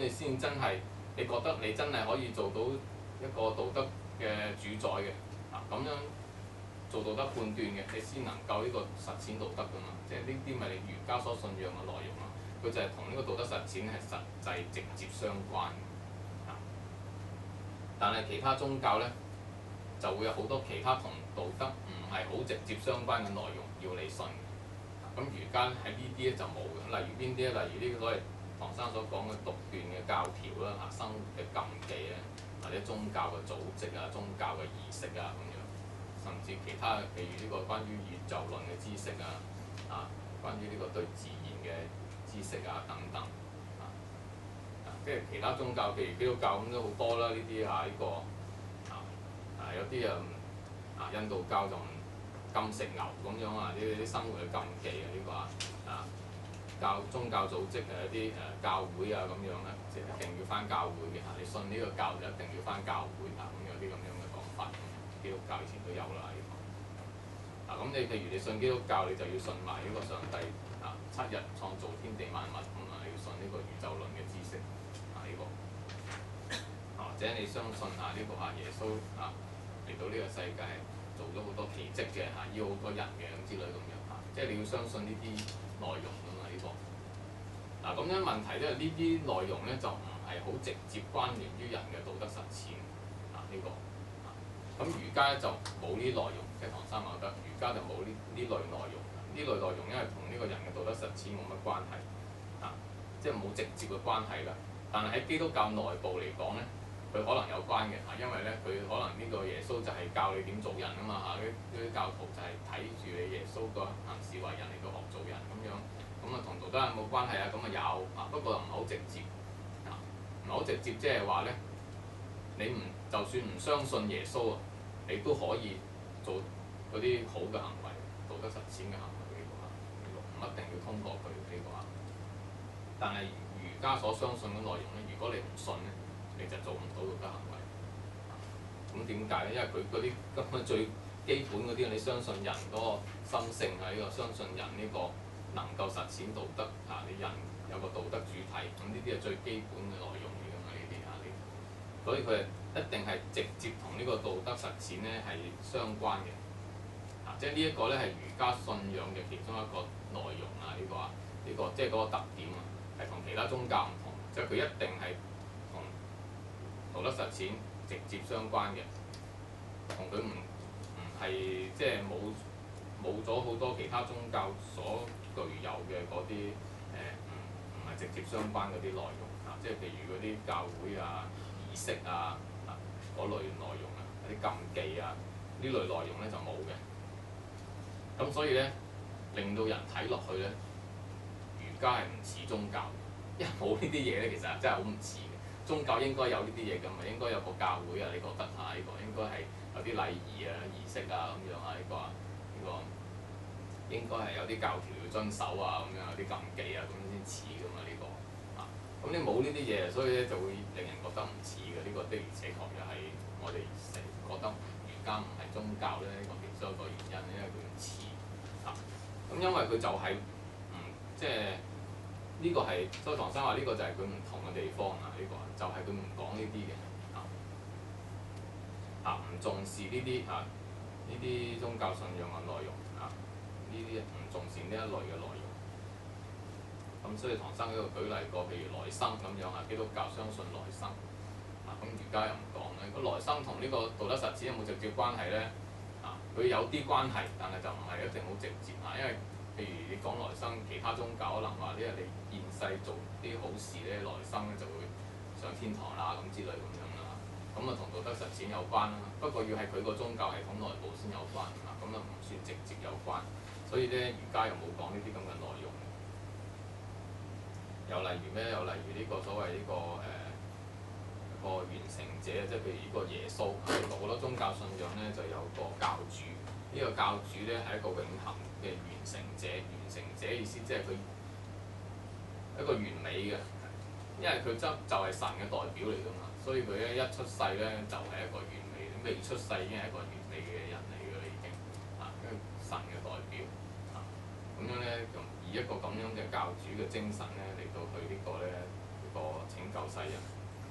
你先真係你覺得你真係可以做到一個道德嘅主宰嘅咁樣做道德判斷嘅，你先能夠呢個實踐道德噶嘛。即係呢啲咪你儒家所信仰嘅內容咯。佢就係同呢個道德實踐係實際直接相關嘅但係其他宗教咧就會有好多其他同道德唔係好直接相關嘅內容要你信。咁儒家喺呢啲咧就冇嘅，例如邊啲咧？例如呢個所謂唐生所講嘅獨斷嘅教條啦，生活嘅禁忌咧，或者宗教嘅組織啊、宗教嘅儀式啊咁樣，甚至其他譬如呢個關於宇宙論嘅知識啊，關於呢個對自然嘅知識啊等等即係其他宗教，譬如基督教咁都好多啦，呢啲呢個有啲印度教就唔禁食牛咁樣呢啲生活嘅禁忌宗教組織一啲教會咁樣咧，即係一定要返教會嘅你信呢個教就一定要返教會咁有啲咁樣嘅講法。基督教以前都有啦咁你譬如你信基督教，你就要信埋呢個上帝7日創造天地萬物你要信呢個宇宙論嘅知識或者你相信呢個耶穌嚟到呢個世界做咗好多奇蹟嘅醫好多人嘅咁之類咁樣即係你要相信呢啲內容㗎嘛咁樣問題呢啲內容咧就唔係好直接關聯於人嘅道德實踐咁儒家就冇呢啲內容，即係唐生話得儒家就冇呢類內容。呢類內容因為同呢個人嘅道德實踐冇乜關係即係冇直接嘅關係啦。但係喺基督教內部嚟講咧，佢可能有關嘅因為咧佢可能呢個耶穌就係教你點做人啊嘛啲教徒就係睇住你耶穌個行事為人嚟到學做人咁樣，咁同道德有冇關係咁有不過又唔係好直接唔係好直接，即係話咧你就算唔相信耶穌你都可以做嗰啲好嘅行為，道德實踐嘅行為唔一定要通過佢但係儒家所相信嘅內容咧，如果你唔信咧，你就做唔到道德行為。咁點解咧？因為佢嗰啲根本最基本嗰啲，你相信人嗰個心性相信人呢個能夠實踐道德你人有個道德主體，咁呢啲係最基本嘅內容嚟㗎嘛，呢啲所以佢一定係直接同呢個道德實踐咧係相關嘅即係呢一個咧係儒家信仰嘅其中一個內容呢個即係嗰個特點係同其他宗教唔同，即係佢一定係同道德實踐直接相關嘅，同佢唔係即係冇咗好多其他宗教所具有嘅嗰啲唔係直接相關嗰啲內容即係譬如嗰啲教會儀式嗰類內容嗰啲禁忌呢類內容咧就冇嘅。咁所以咧令到人睇落去咧，儒家係唔似宗教，因為冇呢啲嘢咧，其實真係好唔似嘅。宗教應該有呢啲嘢㗎嘛，應該有個教會你覺得呢個應該係有啲禮儀儀式咁樣呢個應該係有啲教條要遵守咁樣有啲禁忌咁先似㗎嘛咁你冇呢啲嘢，所以咧就會令人覺得唔似嘅。呢個的而且確又係我哋成日覺得儒家唔係宗教咧，呢個其中一個原因，因為佢唔似咁因為佢就係即係呢個係，所以唐生話呢個就係佢唔同嘅地方呢個就係佢唔講呢啲嘅唔重視呢啲宗教信仰嘅內容呢啲唔重視呢一類嘅內容。咁所以唐生呢個舉例過，譬如來生咁樣基督教相信來生咁儒家又唔講咧。咁來生同呢個道德實踐有冇直接關係咧？佢有啲關係，但係就唔係一定好直接因為譬如你講來生，其他宗教可能話因為你現世做啲好事咧，來生咧就會上天堂啦咁之類咁樣咁同道德實踐有關啦。不過要係佢個宗教系統內部先有關咁唔算直接有關。所以咧儒家又冇講呢啲咁嘅內容。有例如咩？有例如呢個所謂呢個完成者，即係譬如呢個耶穌好多宗教信仰咧就有個教主。呢個教主咧係一個永恆嘅完成者。完成者意思即係佢一個完美嘅，因為佢就係神嘅代表嚟㗎嘛。所以佢咧一出世咧就係一個完美，未出世已經係一個完美嘅人嚟㗎啦，已經因為神嘅代表咁樣咧，以一個咁樣嘅教主嘅精神咧嚟到去呢個咧個拯救世人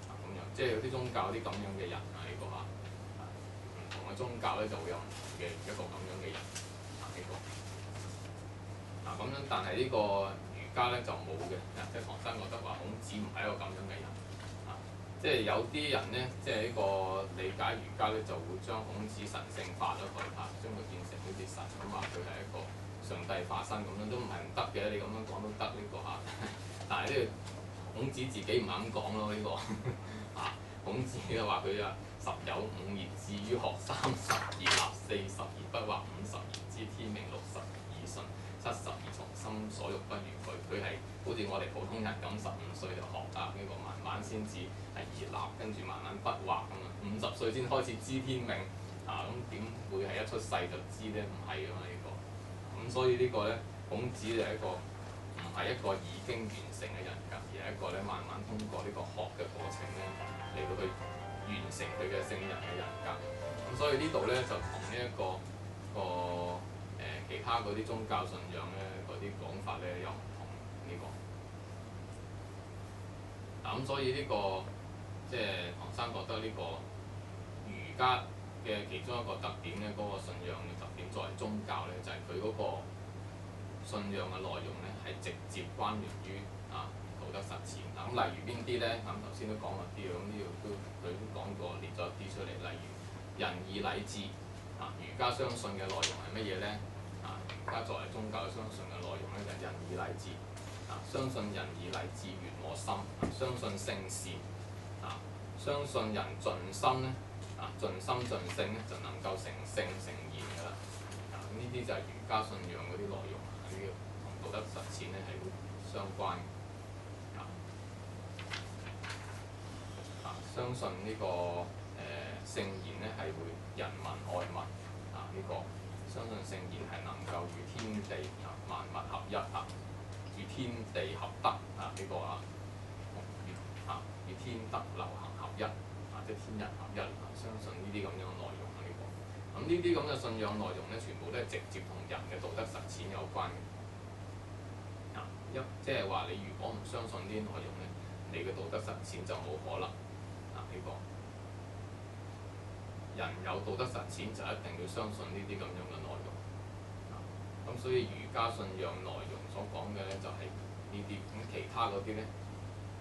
咁樣，即係有啲宗教啲咁樣嘅人啊，呢個嚇唔同嘅宗教咧就會有唔同嘅一個咁樣嘅人呢個咁樣，但係呢個儒家咧就冇嘅，即係唐生覺得話孔子唔係一個咁樣嘅人即係有啲人咧，即係呢個理解儒家咧，就會將孔子神聖化咗佢將佢變成好似神咁話佢係一個上帝化身咁樣，都唔係唔得嘅。你咁樣講都得呢個但係呢個孔子自己唔係咁講咯呢個孔子就話佢十有五而志於學，30而立，40而不惑，50而知天命，60而順，70而從心所欲不逾矩。佢係好似我哋普通人咁，15歲就學呢個，慢慢先至係而立，跟住慢慢不惑咁啊。50歲先開始知天命咁點會係一出世就知咧？唔係㗎嘛呢個。咁所以呢個咧，孔子就係一個唔係一個已經完成嘅人格，而係一個咧慢慢通過呢個學嘅過程咧嚟到去完成佢嘅聖人嘅人格。咁所以呢度咧就同呢一個其他嗰啲宗教信仰咧嗰啲講法咧又唔同呢個。咁所以呢個即係唐生覺得呢個儒家嘅其中一個特點咧，嗰個信仰嘅特點作為宗教咧，就係佢嗰個信仰嘅內容咧係直接關聯於道德實踐。咁例如邊啲咧？咁頭先都講過啲，咁呢度都佢都講過列咗啲出嚟，例如仁義禮智儒家相信嘅內容係乜嘢咧？儒家作為宗教相信嘅內容咧就係仁義禮智相信仁義禮智緣我心相信聖善相信人盡心咧盡心盡性咧就能夠成聖成賢㗎啦。呢啲就係儒家信仰嗰啲內容呢個同道德實踐咧係相關嘅。相信呢個聖賢咧係會人民愛民呢個相信聖賢係能夠與天地萬物合一與天地合德呢個與天德流行合一即係天人合一相信呢啲咁樣嘅內容呢個。咁呢啲咁嘅信仰內容咧，全部都係直接同人嘅道德實踐有關嘅。即係話你如果唔相信呢啲內容咧，你嘅道德實踐就冇可能。呢個人有道德實踐就一定要相信呢啲咁樣嘅內容。咁所以儒家信仰內容所講嘅咧就係呢啲，咁其他嗰啲咧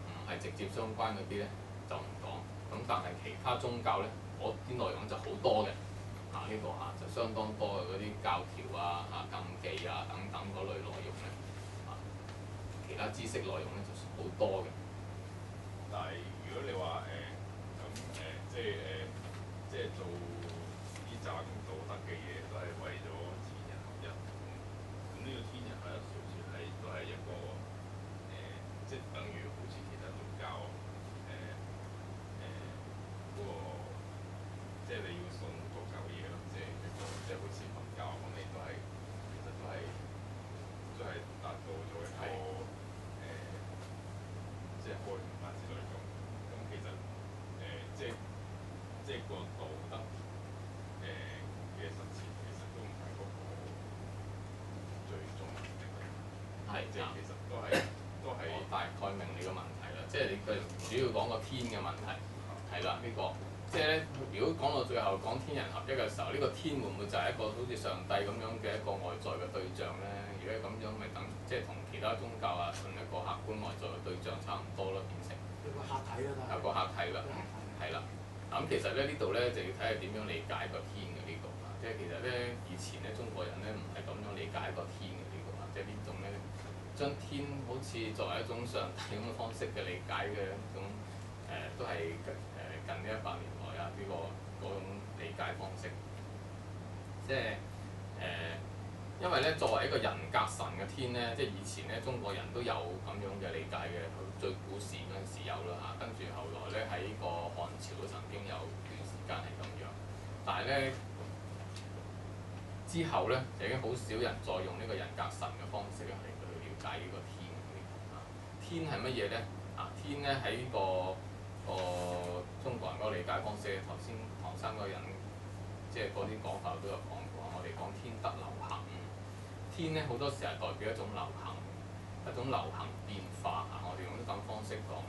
唔係直接相關嗰啲咧就唔講。咁但係其他宗教咧，嗰啲內容就好多嘅。呢個就相當多嘅嗰啲教條禁忌等等嗰類內容咧。其他知識內容咧就好多嘅。但係如果你話即係做呢紮咁道德嘅嘢，都係為咗天人合一。咁呢個天人合一算唔算係都係一個即係等於好似其他宗教嗰個，即係你要信嗰嚿嘢咯，即係一個即係好似佛教咁，你都係其實都係達到咗一個即係開悟法之類咁。咁其實即係個道德嘅實踐，其實都唔係嗰個最終目的。即係其實都係。我大概明你個問題啦，即係你佢主要講個天嘅問題係啦，呢個即係咧，如果講到最後講天人合一嘅時候，呢個天會唔會就係一個好似上帝咁樣嘅一個外在嘅對象咧？如果咁樣，咪等即係同其他宗教信一個客觀外在嘅對象差唔多咯，變成有個客體啦，有個客體啦，係啦。咁其實咧呢度咧就要睇下點樣理解個天嘅呢個即係其實咧以前咧中國人咧唔係咁樣理解個天嘅呢個即係呢種咧將天好似作為一種上帝咁嘅方式嘅理解嘅一種都係近呢100年來呢個嗰種理解方式，即係因為咧作為一個人格神嘅天咧，即係以前咧中國人都有咁樣嘅理解嘅，最古時嗰陣時有啦跟住後來咧喺個漢朝都曾經有段時間係咁樣，但係咧之後咧就已經好少人再用呢個人格神嘅方式嚟去了解呢個天。天係乜嘢咧？天咧喺個中國人嗰個理解方式，頭先唐生嗰人即係嗰啲講法都有講過。我哋講天德流行，天咧好多時係代表一種流行變化我哋用呢種方式講